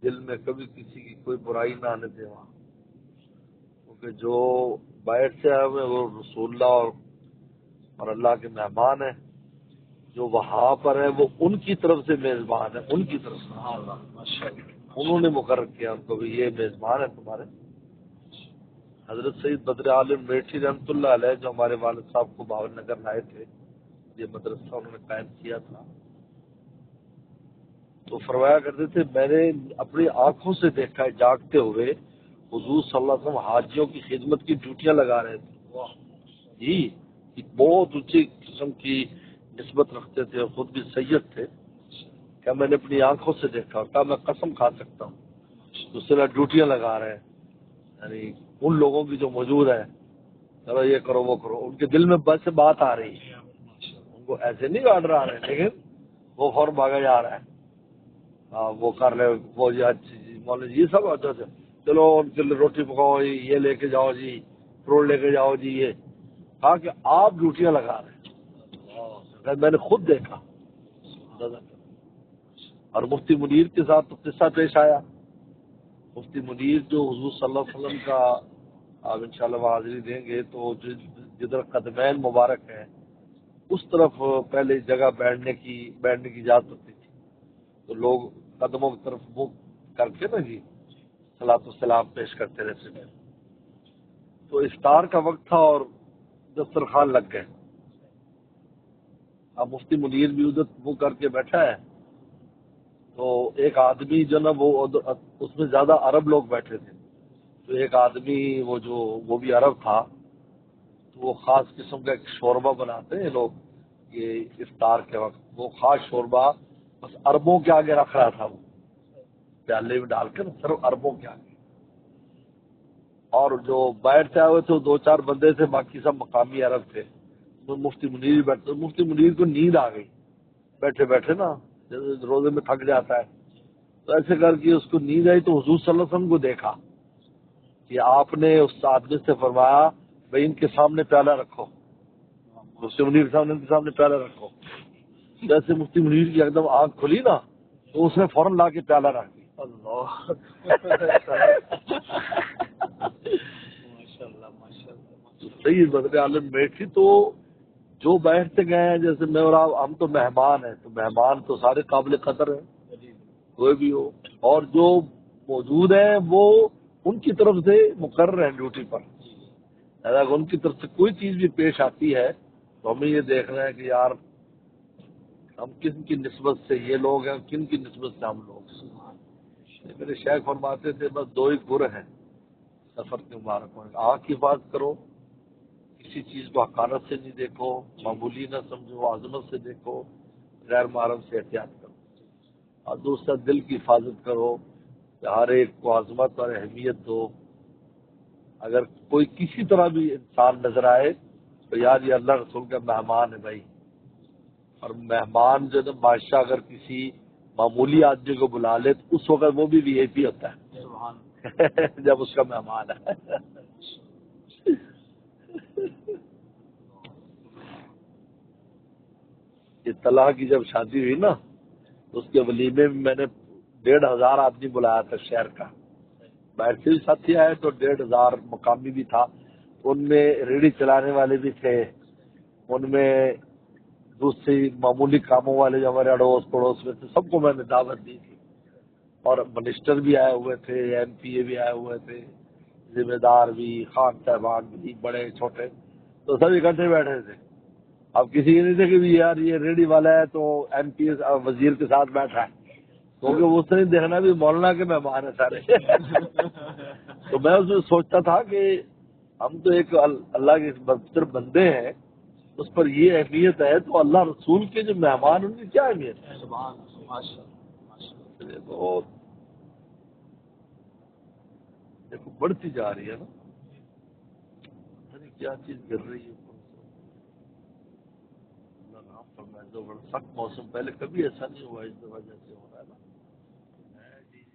دل میں کبھی کسی کی کوئی برائی نہ آنے دے وہاں، کیونکہ جو باہر سے آئے ہوئے وہ رسول اللہ اور اللہ کے مہمان ہیں، جو وہاں پر ہے وہ ان کی طرف سے میزبان ہے، ان کی طرف سے انہوں نے مقرر کیا ان کو بھی یہ میزبان ہے تمہارے۔ حضرت سید بدر عالم میٹھی رحمۃ اللہ علیہ جو ہمارے والد صاحب کو باور نگر لائے تھے، یہ مدرسہ انہوں نے قائم کیا تھا، تو فرمایا کرتے تھے میں نے اپنی آنکھوں سے دیکھا ہے جاگتے ہوئے حضور صلی اللہ علیہ وسلم حاجیوں کی خدمت کی ڈیوٹیاں لگا رہے تھے جی، ایک بہت اونچی قسم کی نسبت رکھتے تھے اور خود بھی سید تھے، کیا میں نے اپنی آنکھوں سے دیکھا، کیا میں قسم کھا سکتا ہوں، اس طرح ڈیوٹیاں لگا رہے ہیں، یعنی ان لوگوں کی جو موجود ہے، چلو یہ کرو وہ کرو، ان کے دل میں بس بات آ رہی ہے، ان کو ایسے نہیں آرڈر آ رہے ہیں، لیکن وہ فوراً بھاگا جا رہا ہے، ہاں وہ کر لے وہ جی اچھی جی مولوی جی سب اچھا اچھا، چلو ان کے لیے روٹی پکاؤ جی، یہ لے کے جاؤ جی، فروٹ لے کے جاؤ جی، یہ کہا کہ آپ ڈیوٹیاں لگا رہے ہیں، میں نے خود دیکھا۔ اور مفتی منیر کے ساتھ تو قصہ پیش آیا، مفتی منیر جو حضور صلی اللہ علیہ وسلم کا آپ انشاءاللہ وہ حاضری دیں گے، تو جدھر قدمین مبارک ہیں اس طرف پہلے جگہ بیٹھنے کی اجازت ہوتی تھی، تو لوگ قدموں کی طرف منہ کر کے نا جی صلاۃ السلام پیش کرتے رہتے تھے، تو افطار کا وقت تھا اور دسترخوان لگ گئے، اب مفتی منیر بھی ادھر منہ کر کے بیٹھا ہے، تو ایک آدمی جو نا وہ اس میں زیادہ عرب لوگ بیٹھے تھے، تو ایک آدمی وہ بھی عرب تھا، تو وہ خاص قسم کا ایک شوربہ بناتے ہیں لوگ یہ افطار کے وقت، وہ خاص شوربہ بس عربوں کے آگے رکھ رہا تھا، وہ پیالے میں ڈال کر صرف عربوں کے آگے، اور جو باہر سے آئے ہوئے تھے وہ دو چار بندے تھے، باقی سب مقامی عرب تھے، مفتی منیر بھی بیٹھتے، مفتی منیر کو نیند آ گئی بیٹھے بیٹھے نا، جیسے روزے میں تھک جاتا ہے، تو ایسے کر کے اس کو نیند آئی، تو حضور صلی اللہ علیہ وسلم کو دیکھا کہ آپ نے اس آدمی سے فرمایا بھائی ان کے سامنے پیالہ رکھو، مفتی منیر کے سامنے ان کے سامنے پیالہ رکھو، جیسے مفتی منیر کی ایک دم آنکھ کھلی نا تو اس نے فوراً لا کے پیالہ رکھ دی، اللہ سید بدر عالم بیٹھی، تو جو بیٹھتے گئے ہیں جیسے میں اور آپ، ہم تو مہمان ہیں، تو مہمان تو سارے قابل قدر ہیں کوئی بھی ہو، اور جو موجود ہیں وہ ان کی طرف سے مقرر ہیں ڈیوٹی پر، اگر ان کی طرف سے کوئی چیز بھی پیش آتی ہے تو ہمیں یہ دیکھنا ہے کہ یار ہم کن کی نسبت سے یہ لوگ ہیں، کن کی نسبت سے ہم لوگ ہیں۔ میرے شیخ فرماتے تھے بس دو ہی گر ہیں سفر کے مبارک میں، آنکھ کی بات کرو، کسی چیز کو حقارت سے نہیں دیکھو، معمولی نہ سمجھو، عظمت سے دیکھو، غیر محرم سے احتیاط کرو، اور دوسرا دل کی حفاظت کرو کہ ہر ایک کو عظمت اور اہمیت دو، اگر کوئی کسی طرح بھی انسان نظر آئے تو یار یہ اللہ رسول کا مہمان ہے بھائی، اور مہمان جو ہے نا بادشاہ اگر کسی معمولی آدمی کو بلا لے تو اس وقت وہ بھی وی آئی پی ہوتا ہے جب اس کا مہمان ہے۔ یہ طلحہ کی جب شادی ہوئی نا تو اس کے ولیمے میں نے 1,500 آدمی بلایا تھا شہر کا، باہر سے بھی ساتھی آئے تو 1,500 مقامی بھی تھا، ان میں ریڑھی چلانے والے بھی تھے، ان میں دوسری معمولی کاموں والے جو ہمارے اڑوس پڑوس میں تھے، سب کو میں نے دعوت دی تھی، اور منسٹر بھی آئے ہوئے تھے، ایم پی اے بھی آئے ہوئے تھے، ذمہ دار بھی، خان صاحبان بھی، بڑے چھوٹے، تو سب اکٹھے بیٹھے تھے۔ اب کسی کے نہیں تھے کہ یار یہ ریڈی والا ہے تو ایم پی وزیر کے ساتھ بیٹھا ہے، کیونکہ وہ اس نے دیکھنا بھی مولانا کے مہمان ہیں سارے۔ تو میں اس میں سوچتا تھا کہ ہم تو ایک اللہ کے صرف بندے ہیں، اس پر یہ اہمیت ہے، تو اللہ رسول کے جو مہمان ان کی کیا اہمیت ہے؟ تو دیکھو بڑھتی جا رہی ہے نا، کیا چیز گر رہی ہے، اللہ نام فرمائے، جو بڑا سخت موسم، پہلے کبھی ایسا نہیں ہوا اس دفعہ جیسے ہو رہا ہے نا۔